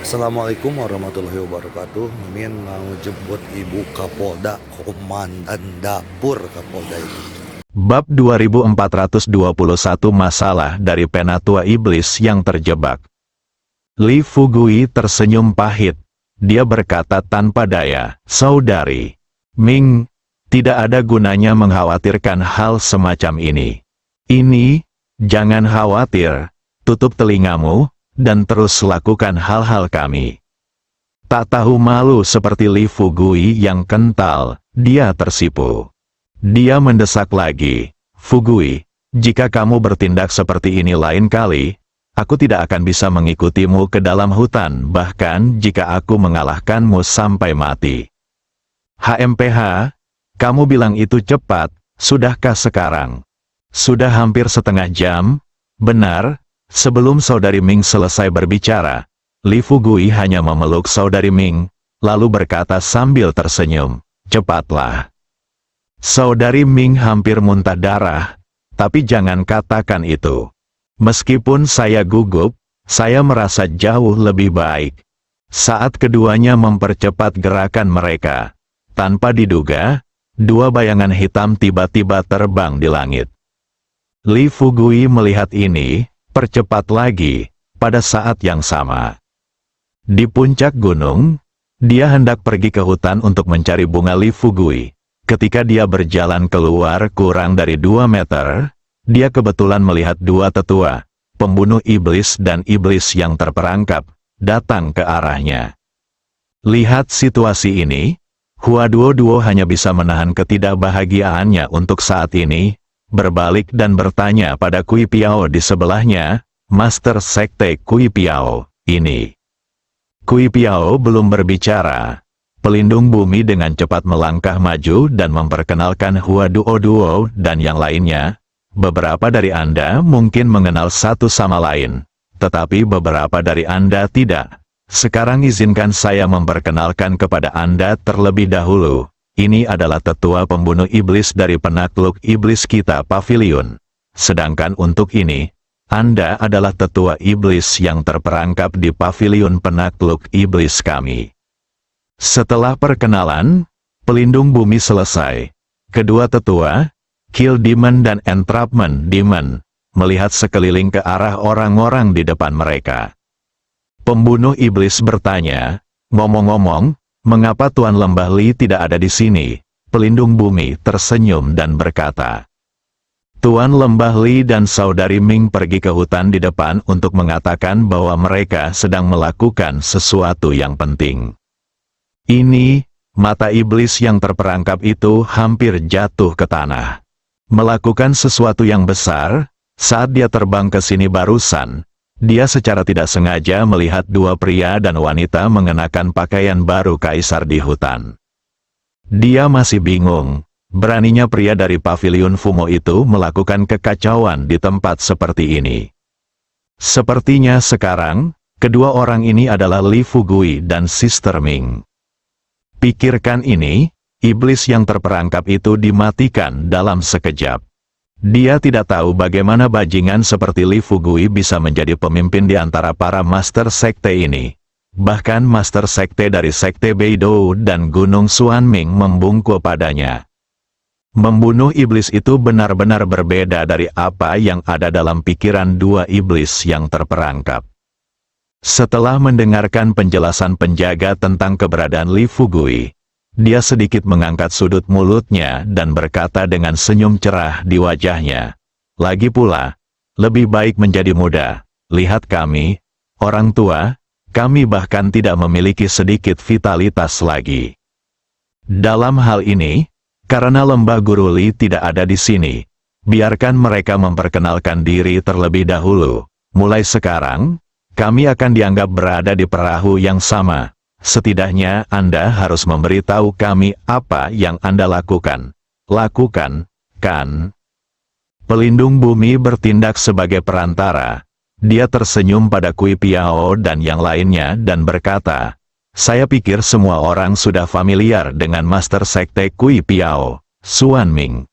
Assalamualaikum warahmatullahi wabarakatuh. Mimin mau jemput Ibu Kapolda, Komandan Dapur Kapolda itu. Bab 2421 Masalah dari Penatua Iblis yang terjebak. Li Fugui tersenyum pahit. Dia berkata tanpa daya, "Saudari Ming, tidak ada gunanya mengkhawatirkan hal semacam ini. Jangan khawatir, tutup telingamu, dan terus lakukan hal-hal kami." Tak tahu malu seperti Li Fugui yang kental, dia tersipu. Dia mendesak lagi, "Fugui, jika kamu bertindak seperti ini lain kali, aku tidak akan bisa mengikutimu ke dalam hutan bahkan jika aku mengalahkanmu sampai mati." "HMPH, kamu bilang itu cepat, sudahkah sekarang?" "Sudah hampir setengah jam." "Benar." Sebelum Saudari Ming selesai berbicara, Li Fugui hanya memeluk Saudari Ming, lalu berkata sambil tersenyum, "Cepatlah." Saudari Ming hampir muntah darah, tapi jangan katakan itu. Meskipun saya gugup, saya merasa jauh lebih baik. Saat keduanya mempercepat gerakan mereka, tanpa diduga, dua bayangan hitam tiba-tiba terbang di langit. Li Fugui melihat ini, percepat lagi, pada saat yang sama. Di puncak gunung, dia hendak pergi ke hutan untuk mencari bunga Li Fugui. Ketika dia berjalan keluar kurang dari 2 meter, dia kebetulan melihat dua tetua, pembunuh iblis dan iblis yang terperangkap, datang ke arahnya. Lihat situasi ini, Hua Duo hanya bisa menahan ketidakbahagiaannya untuk saat ini, berbalik dan bertanya pada Kui Piao di sebelahnya, "Master Sekte Kui Piao, ini." Kui Piao belum berbicara. Pelindung bumi dengan cepat melangkah maju dan memperkenalkan Hua Duo dan yang lainnya. Beberapa dari Anda mungkin mengenal satu sama lain, tetapi beberapa dari Anda tidak. Sekarang izinkan saya memperkenalkan kepada Anda terlebih dahulu. Ini adalah tetua pembunuh iblis dari penakluk iblis kita Pavilion. Sedangkan untuk ini, Anda adalah tetua iblis yang terperangkap di Pavilion penakluk iblis kami. Setelah perkenalan, pelindung bumi selesai. Kedua tetua, Kill Demon dan Entrapment Demon, melihat sekeliling ke arah orang-orang di depan mereka. Pembunuh iblis bertanya, "Ngomong-ngomong, mengapa Tuan Lembah Li tidak ada di sini?" Pelindung bumi tersenyum dan berkata, "Tuan Lembah Li dan Saudari Ming pergi ke hutan di depan untuk mengatakan bahwa mereka sedang melakukan sesuatu yang penting." Mata iblis yang terperangkap itu hampir jatuh ke tanah. Melakukan sesuatu yang besar, saat dia terbang ke sini barusan, dia secara tidak sengaja melihat dua pria dan wanita mengenakan pakaian baru kaisar di hutan. Dia masih bingung, beraninya pria dari Pavilion Fumo itu melakukan kekacauan di tempat seperti ini. Sepertinya sekarang, kedua orang ini adalah Li Fugui dan Sister Ming. Pikirkan ini, iblis yang terperangkap itu dimatikan dalam sekejap. Dia tidak tahu bagaimana bajingan seperti Li Fugui bisa menjadi pemimpin di antara para master sekte ini. Bahkan master sekte dari sekte Beidou dan Gunung Xuanming membungkuk padanya. Membunuh iblis itu benar-benar berbeda dari apa yang ada dalam pikiran dua iblis yang terperangkap. Setelah mendengarkan penjelasan penjaga tentang keberadaan Li Fugui, dia sedikit mengangkat sudut mulutnya dan berkata dengan senyum cerah di wajahnya, "Lagi pula, lebih baik menjadi muda. Lihat kami, orang tua, kami bahkan tidak memiliki sedikit vitalitas lagi." Dalam hal ini, karena Lembah Guru Li tidak ada di sini, biarkan mereka memperkenalkan diri terlebih dahulu. Mulai sekarang, kami akan dianggap berada di perahu yang sama. Setidaknya Anda harus memberitahu kami apa yang Anda lakukan. Lakukan, kan? Pelindung bumi bertindak sebagai perantara. Dia tersenyum pada Kui Piao dan yang lainnya dan berkata, "Saya pikir semua orang sudah familiar dengan Master Sekte Kui Piao, Xuanming,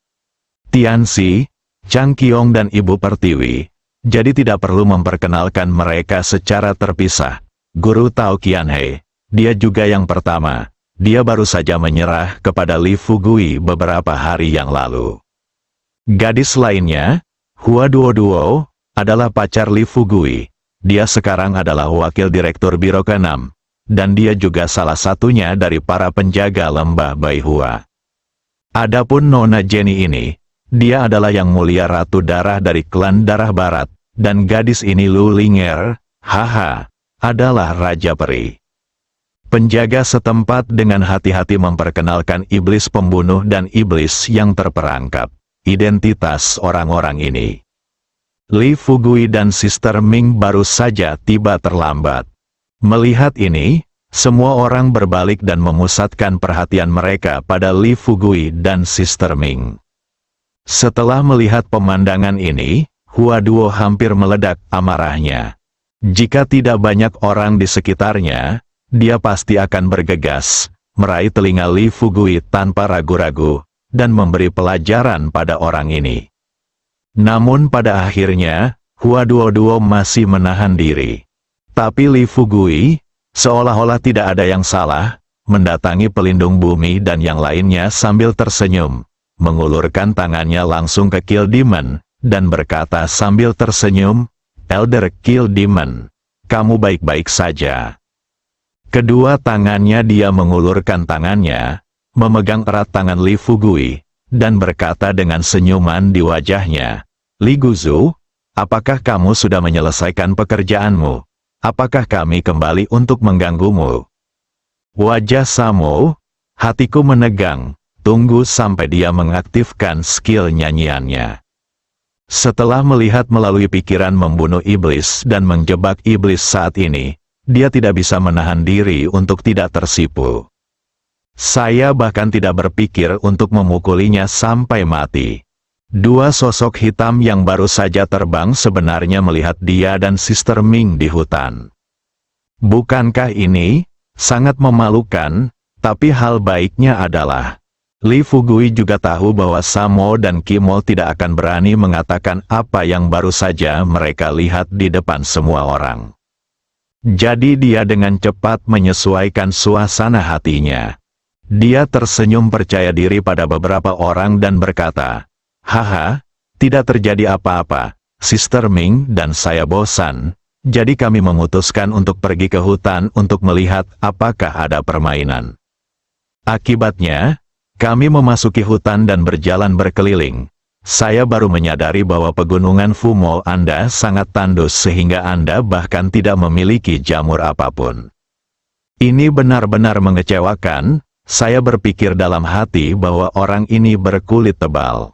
Tianxi, Chang Qiong dan Ibu Pertiwi. Jadi tidak perlu memperkenalkan mereka secara terpisah. Guru Tao Qianhe, dia juga yang pertama. Dia baru saja menyerah kepada Li Fugui beberapa hari yang lalu. Gadis lainnya, Hua Duoduo, adalah pacar Li Fugui. Dia sekarang adalah wakil direktur Biro ke-6, dan dia juga salah satunya dari para penjaga lembah Baihua. Adapun Nona Jenny ini, dia adalah yang mulia Ratu Darah dari klan Darah Barat, dan gadis ini Lu Linger, haha, adalah Raja Peri. Penjaga setempat dengan hati-hati memperkenalkan iblis pembunuh dan iblis yang terperangkap. Identitas orang-orang ini. Li Fugui dan Sister Ming baru saja tiba terlambat. Melihat ini, semua orang berbalik dan memusatkan perhatian mereka pada Li Fugui dan Sister Ming. Setelah melihat pemandangan ini, Hua Duo hampir meledak amarahnya. Jika tidak banyak orang di sekitarnya, dia pasti akan bergegas, meraih telinga Li Fugui tanpa ragu-ragu, dan memberi pelajaran pada orang ini. Namun pada akhirnya, Hua Duo masih menahan diri. Tapi Li Fugui, seolah-olah tidak ada yang salah, mendatangi pelindung bumi dan yang lainnya sambil tersenyum, mengulurkan tangannya langsung ke Kill Demon, dan berkata sambil tersenyum, "Elder Kill Demon, kamu baik-baik saja." Kedua tangannya dia mengulurkan tangannya, memegang erat tangan Li Fugui, dan berkata dengan senyuman di wajahnya, "Li Guzu, apakah kamu sudah menyelesaikan pekerjaanmu? Apakah kami kembali untuk mengganggumu?" Wajah Samo, hatiku menegang, tunggu sampai dia mengaktifkan skill nyanyiannya. Setelah melihat melalui pikiran membunuh iblis dan menjebak iblis saat ini, dia tidak bisa menahan diri untuk tidak tersipu. Saya bahkan tidak berpikir untuk memukulinya sampai mati. Dua sosok hitam yang baru saja terbang sebenarnya melihat dia dan Sister Ming di hutan. Bukankah ini sangat memalukan? Tapi hal baiknya adalah, Li Fugui juga tahu bahwa Samo dan Kimol tidak akan berani mengatakan apa yang baru saja mereka lihat di depan semua orang. Jadi dia dengan cepat menyesuaikan suasana hatinya. Dia tersenyum percaya diri pada beberapa orang dan berkata, "Haha, tidak terjadi apa-apa, Sister Ming dan saya bosan, jadi kami memutuskan untuk pergi ke hutan untuk melihat apakah ada permainan." Akibatnya, kami memasuki hutan dan berjalan berkeliling. Saya baru menyadari bahwa pegunungan Fumo Anda sangat tandus sehingga Anda bahkan tidak memiliki jamur apapun. Ini benar-benar mengecewakan. Saya berpikir dalam hati bahwa orang ini berkulit tebal.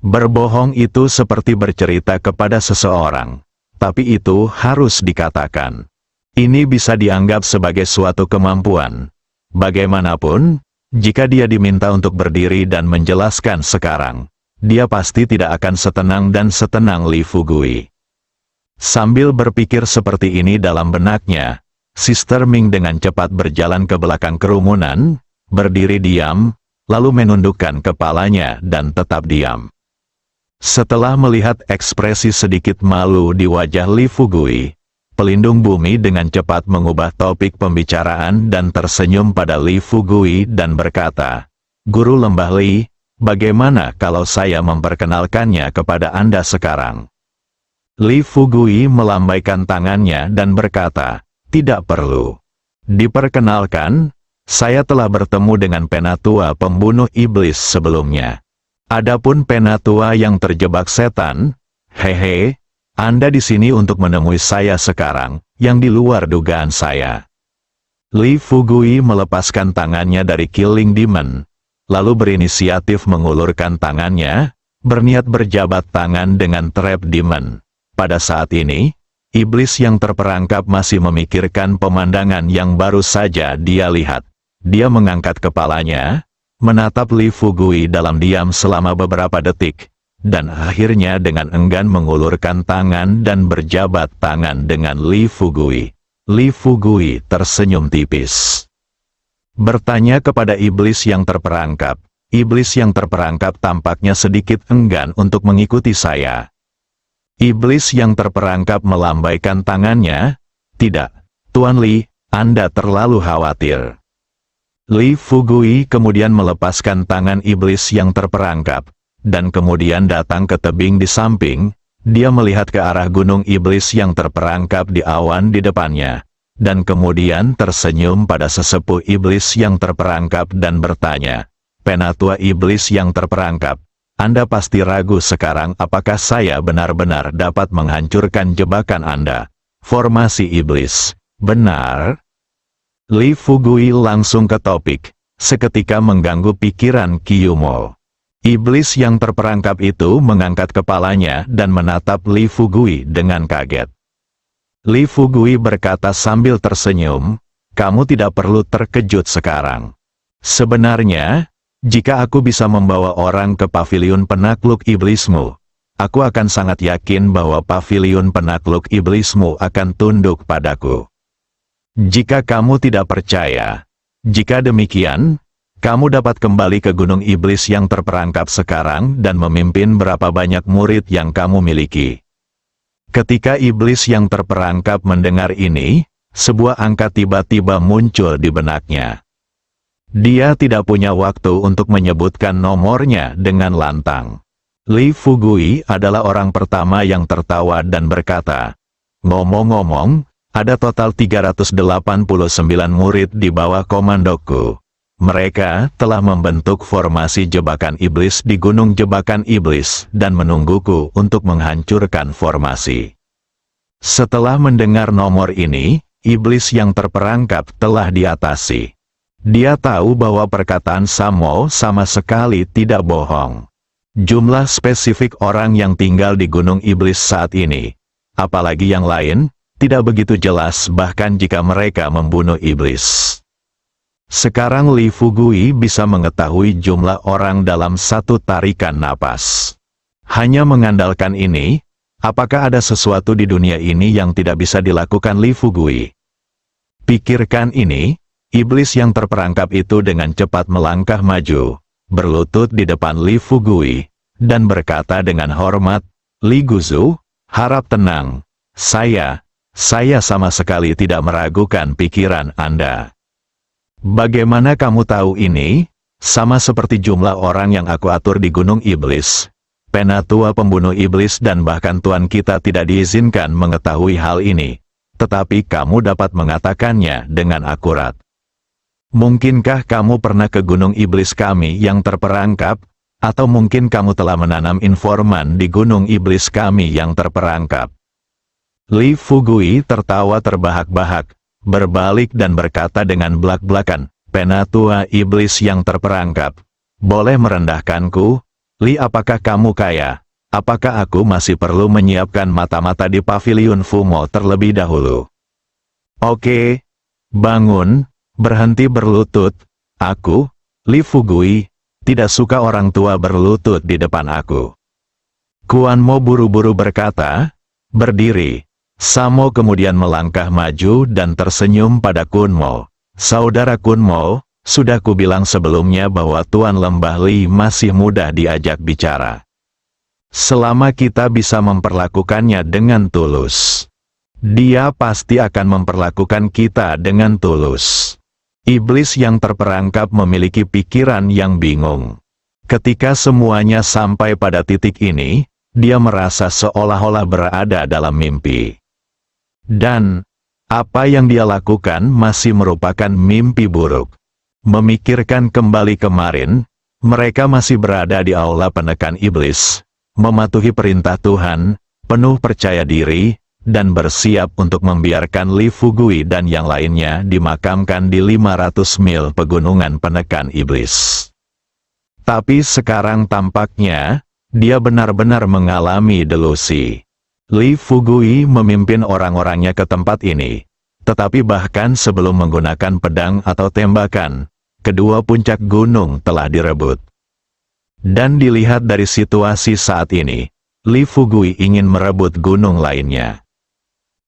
Berbohong itu seperti bercerita kepada seseorang, tapi itu harus dikatakan. Ini bisa dianggap sebagai suatu kemampuan. Bagaimanapun, jika dia diminta untuk berdiri dan menjelaskan sekarang, dia pasti tidak akan setenang dan setenang Li Fugui. Sambil berpikir seperti ini dalam benaknya, Sister Ming dengan cepat berjalan ke belakang kerumunan, berdiri diam, lalu menundukkan kepalanya dan tetap diam. Setelah melihat ekspresi sedikit malu di wajah Li Fugui, pelindung bumi dengan cepat mengubah topik pembicaraan dan tersenyum pada Li Fugui dan berkata, "Guru Lembah Li, bagaimana kalau saya memperkenalkannya kepada Anda sekarang?" Li Fugui melambaikan tangannya dan berkata, "Tidak perlu. Diperkenalkan, saya telah bertemu dengan penatua pembunuh iblis sebelumnya. Adapun penatua yang terjebak setan, hehe, Anda di sini untuk menemui saya sekarang, yang di luar dugaan saya." Li Fugui melepaskan tangannya dari Killing Demon, lalu berinisiatif mengulurkan tangannya, berniat berjabat tangan dengan Trap Demon. Pada saat ini, iblis yang terperangkap masih memikirkan pemandangan yang baru saja dia lihat. Dia mengangkat kepalanya, menatap Li Fugui dalam diam selama beberapa detik, dan akhirnya dengan enggan mengulurkan tangan dan berjabat tangan dengan Li Fugui. Li Fugui tersenyum tipis. Bertanya kepada iblis yang terperangkap. Iblis yang terperangkap tampaknya sedikit enggan untuk mengikuti saya. Iblis yang terperangkap melambaikan tangannya. "Tidak, Tuan Li, Anda terlalu khawatir. Li Fugui kemudian melepaskan tangan iblis yang terperangkap, dan kemudian datang ke tebing di samping. Dia melihat ke arah gunung iblis yang terperangkap di awan di depannya, dan kemudian tersenyum pada sesepuh iblis yang terperangkap dan bertanya, "Penatua iblis yang terperangkap, Anda pasti ragu sekarang apakah saya benar-benar dapat menghancurkan jebakan Anda. Formasi iblis, benar?" Li Fugui langsung ke topik, seketika mengganggu pikiran Kyumo. Iblis yang terperangkap itu mengangkat kepalanya dan menatap Li Fugui dengan kaget. Li Fugui berkata sambil tersenyum, "Kamu tidak perlu terkejut sekarang. Sebenarnya, jika aku bisa membawa orang ke paviliun penakluk iblismu, aku akan sangat yakin bahwa paviliun penakluk iblismu akan tunduk padaku. Jika kamu tidak percaya, jika demikian, kamu dapat kembali ke gunung iblis yang terperangkap sekarang dan memimpin berapa banyak murid yang kamu miliki." Ketika iblis yang terperangkap mendengar ini, sebuah angka tiba-tiba muncul di benaknya. Dia tidak punya waktu untuk menyebutkan nomornya dengan lantang. Li Fugui adalah orang pertama yang tertawa dan berkata, "Ngomong-ngomong, ada total 389 murid di bawah komandoku. Mereka telah membentuk formasi jebakan iblis di gunung jebakan iblis dan menungguku untuk menghancurkan formasi." Setelah mendengar nomor ini, iblis yang terperangkap telah diatasi. Dia tahu bahwa perkataan Samo sama sekali tidak bohong. Jumlah spesifik orang yang tinggal di gunung iblis saat ini, apalagi yang lain, tidak begitu jelas bahkan jika mereka membunuh iblis. Sekarang Li Fugui bisa mengetahui jumlah orang dalam satu tarikan napas. Hanya mengandalkan ini, apakah ada sesuatu di dunia ini yang tidak bisa dilakukan Li Fugui? Pikirkan ini, iblis yang terperangkap itu dengan cepat melangkah maju, berlutut di depan Li Fugui, dan berkata dengan hormat, "Li Guzu, harap tenang. Saya sama sekali tidak meragukan pikiran Anda." "Bagaimana kamu tahu ini?" "Sama seperti jumlah orang yang aku atur di gunung iblis. Penatua pembunuh iblis dan bahkan Tuan kita tidak diizinkan mengetahui hal ini. Tetapi kamu dapat mengatakannya dengan akurat. Mungkinkah kamu pernah ke gunung iblis kami yang terperangkap? Atau mungkin kamu telah menanam informan di gunung iblis kami yang terperangkap?" Li Fugui tertawa terbahak-bahak, berbalik dan berkata dengan belak-belakan, "Penatua iblis yang terperangkap, boleh merendahkanku? Li, apakah kamu kaya? Apakah aku masih perlu menyiapkan mata-mata di paviliun Fumo terlebih dahulu? Oke, bangun, berhenti berlutut. Aku, Li Fugui, tidak suka orang tua berlutut di depan aku." Kuanmo buru-buru berkata, "Berdiri." Samo kemudian melangkah maju dan tersenyum pada Kunmo. "Saudara Kunmo, sudah kubilang sebelumnya bahwa Tuan Lembah Li masih mudah diajak bicara. Selama kita bisa memperlakukannya dengan tulus, dia pasti akan memperlakukan kita dengan tulus." Iblis yang terperangkap memiliki pikiran yang bingung. Ketika semuanya sampai pada titik ini, dia merasa seolah-olah berada dalam mimpi. Dan, apa yang dia lakukan masih merupakan mimpi buruk. Memikirkan kembali kemarin, mereka masih berada di aula penekan iblis, mematuhi perintah Tuhan, penuh percaya diri, dan bersiap untuk membiarkan Li Fugui dan yang lainnya dimakamkan di 500 mil pegunungan penekan iblis. Tapi sekarang tampaknya, dia benar-benar mengalami delusi. Li Fugui memimpin orang-orangnya ke tempat ini. Tetapi bahkan sebelum menggunakan pedang atau tembakan, kedua puncak gunung telah direbut. Dan dilihat dari situasi saat ini, Li Fugui ingin merebut gunung lainnya.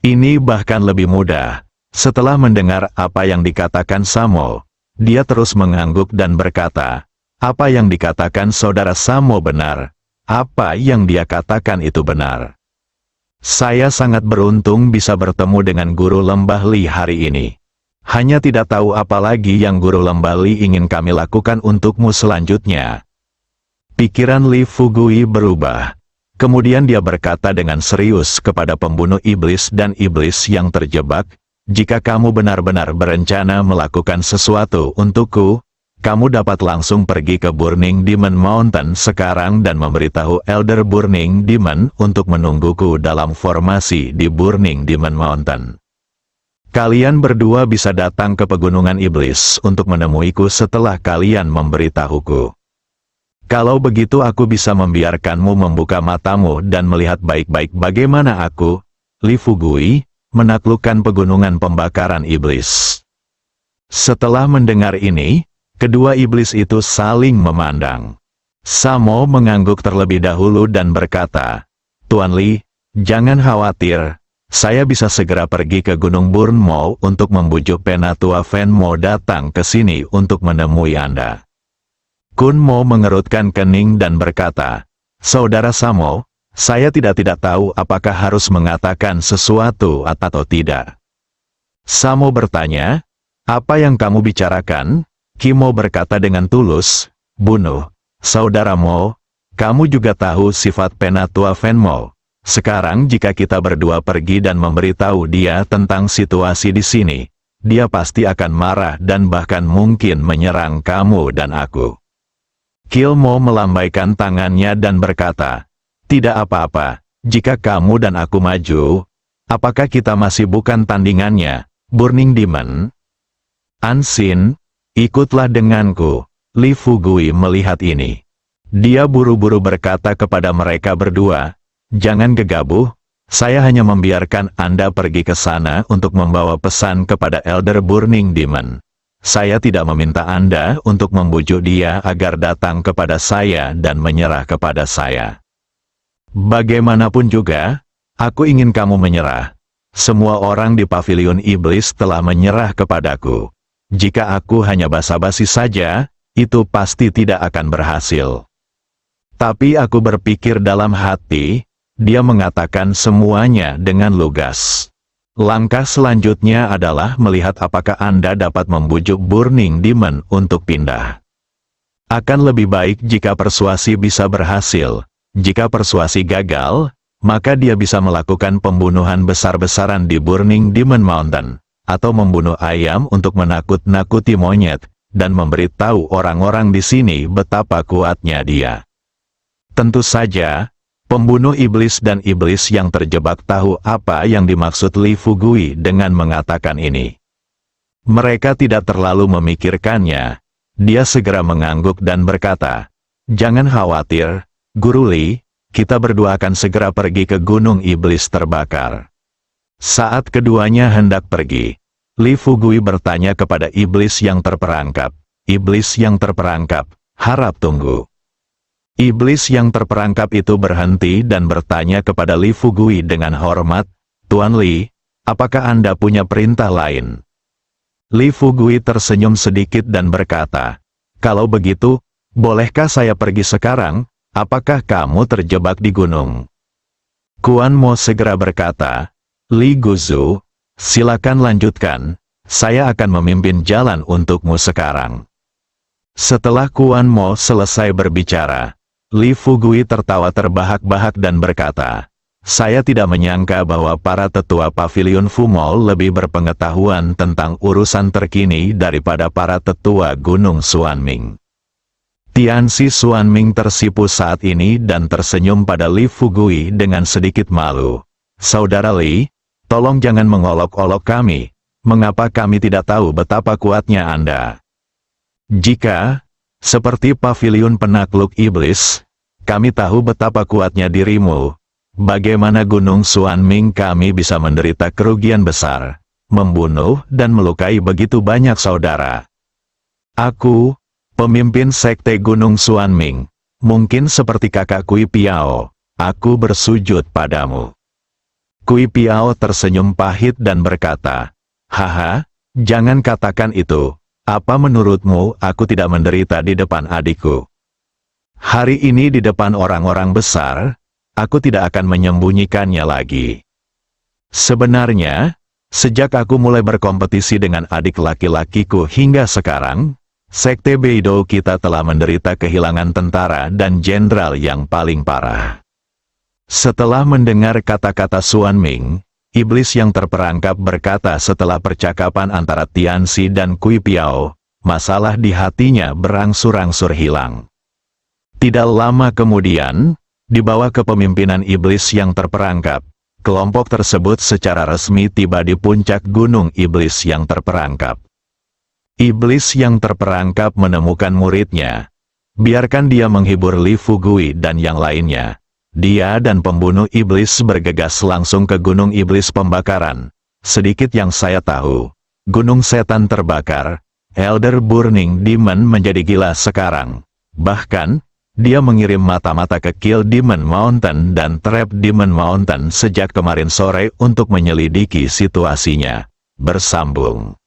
Ini bahkan lebih mudah. Setelah mendengar apa yang dikatakan Samo, dia terus mengangguk dan berkata, "Apa yang dikatakan saudara Samo benar. Apa yang dia katakan itu benar." Saya sangat beruntung bisa bertemu dengan Guru Lembah Li hari ini. Hanya tidak tahu apa lagi yang Guru Lembah Li ingin kami lakukan untukmu selanjutnya. Pikiran Li Fugui berubah. Kemudian dia berkata dengan serius kepada pembunuh iblis dan iblis yang terjebak, "Jika kamu benar-benar berencana melakukan sesuatu untukku, kamu dapat langsung pergi ke Burning Demon Mountain sekarang dan memberitahu Elder Burning Demon untuk menungguku dalam formasi di Burning Demon Mountain. Kalian berdua bisa datang ke pegunungan iblis untuk menemuiku setelah kalian memberitahuku. Kalau begitu aku bisa membiarkanmu membuka matamu dan melihat baik-baik bagaimana aku, Li Fugui, menaklukkan pegunungan pembakaran iblis." Setelah mendengar ini, kedua iblis itu saling memandang. Samo mengangguk terlebih dahulu dan berkata, "Tuan Li, jangan khawatir, saya bisa segera pergi ke Gunung Burnmo untuk membujuk Penatua Venmo datang ke sini untuk menemui Anda." Kun Mo mengerutkan kening dan berkata, "Saudara Samo, saya tidak tahu apakah harus mengatakan sesuatu atau tidak." Samo bertanya, "Apa yang kamu bicarakan?" Kimo berkata dengan tulus, "Bunuh, Saudara Mo, kamu juga tahu sifat Penatua Venmo. Sekarang jika kita berdua pergi dan memberitahu dia tentang situasi di sini, dia pasti akan marah dan bahkan mungkin menyerang kamu dan aku." Kilmo melambaikan tangannya dan berkata, "Tidak apa-apa, jika kamu dan aku maju, apakah kita masih bukan tandingannya, Burning Demon? Ansin, ikutlah denganku." Li Fugui melihat ini. Dia buru-buru berkata kepada mereka berdua, "Jangan gegabah, saya hanya membiarkan Anda pergi ke sana untuk membawa pesan kepada Elder Burning Demon. Saya tidak meminta Anda untuk membujuk dia agar datang kepada saya dan menyerah kepada saya. Bagaimanapun juga, aku ingin kamu menyerah. Semua orang di pavilion iblis telah menyerah kepadaku. Jika aku hanya basa-basi saja, itu pasti tidak akan berhasil." Tapi aku berpikir dalam hati, dia mengatakan semuanya dengan lugas. Langkah selanjutnya adalah melihat apakah Anda dapat membujuk Burning Demon untuk pindah. Akan lebih baik jika persuasi bisa berhasil. Jika persuasi gagal, maka dia bisa melakukan pembunuhan besar-besaran di Burning Demon Mountain, atau membunuh ayam untuk menakut-nakuti monyet, dan memberitahu orang-orang di sini betapa kuatnya dia. Tentu saja, pembunuh iblis dan iblis yang terjebak tahu apa yang dimaksud Li Fugui dengan mengatakan ini. Mereka tidak terlalu memikirkannya. Dia segera mengangguk dan berkata, "Jangan khawatir, Guru Li, kita berdua akan segera pergi ke gunung iblis terbakar." Saat keduanya hendak pergi, Li Fugui bertanya kepada iblis yang terperangkap, "Iblis yang terperangkap, harap tunggu." Iblis yang terperangkap itu berhenti dan bertanya kepada Li Fugui dengan hormat, "Tuan Li, apakah Anda punya perintah lain?" Li Fugui tersenyum sedikit dan berkata, "Kalau begitu, bolehkah saya pergi sekarang? Apakah kamu terjebak di gunung?" Kuan Mo segera berkata, "Li Guzu, silakan lanjutkan, saya akan memimpin jalan untukmu sekarang." Setelah Kuan Mo selesai berbicara, Li Fugui tertawa terbahak-bahak dan berkata, "Saya tidak menyangka bahwa para tetua pavilion Fumol lebih berpengetahuan tentang urusan terkini daripada para tetua Gunung Xuanming." Tianxi Xuanming tersipu saat ini dan tersenyum pada Li Fugui dengan sedikit malu. "Saudara Li, tolong jangan mengolok-olok kami. Mengapa kami tidak tahu betapa kuatnya Anda? Jika, seperti pavilion penakluk iblis, kami tahu betapa kuatnya dirimu, bagaimana Gunung Xuanming kami bisa menderita kerugian besar, membunuh dan melukai begitu banyak saudara. Aku, pemimpin sekte Gunung Xuanming, mungkin seperti kakak Kui Piao, aku bersujud padamu." Kui Piao tersenyum pahit dan berkata, "Haha, jangan katakan itu. Apa menurutmu aku tidak menderita di depan adikku? Hari ini di depan orang-orang besar, Aku tidak akan menyembunyikannya lagi. Sebenarnya, sejak aku mulai berkompetisi dengan adik laki-lakiku hingga sekarang, Sekte Beidou kita telah menderita kehilangan tentara dan jenderal yang paling parah. Setelah mendengar kata-kata Xuan Ming, iblis yang terperangkap berkata setelah percakapan antara Tianxi dan Kui Piao, masalah di hatinya berangsur-angsur hilang. Tidak lama kemudian, di bawah kepemimpinan iblis yang terperangkap, kelompok tersebut secara resmi tiba di puncak gunung iblis yang terperangkap. Iblis yang terperangkap menemukan muridnya. Biarkan dia menghibur Li Fugui dan yang lainnya. Dia dan pembunuh iblis bergegas langsung ke gunung iblis pembakaran. Sedikit yang saya tahu, gunung setan terbakar, Elder Burning Demon menjadi gila sekarang. Bahkan, dia mengirim mata-mata ke Kill Demon Mountain dan Trap Demon Mountain sejak kemarin sore untuk menyelidiki situasinya. Bersambung.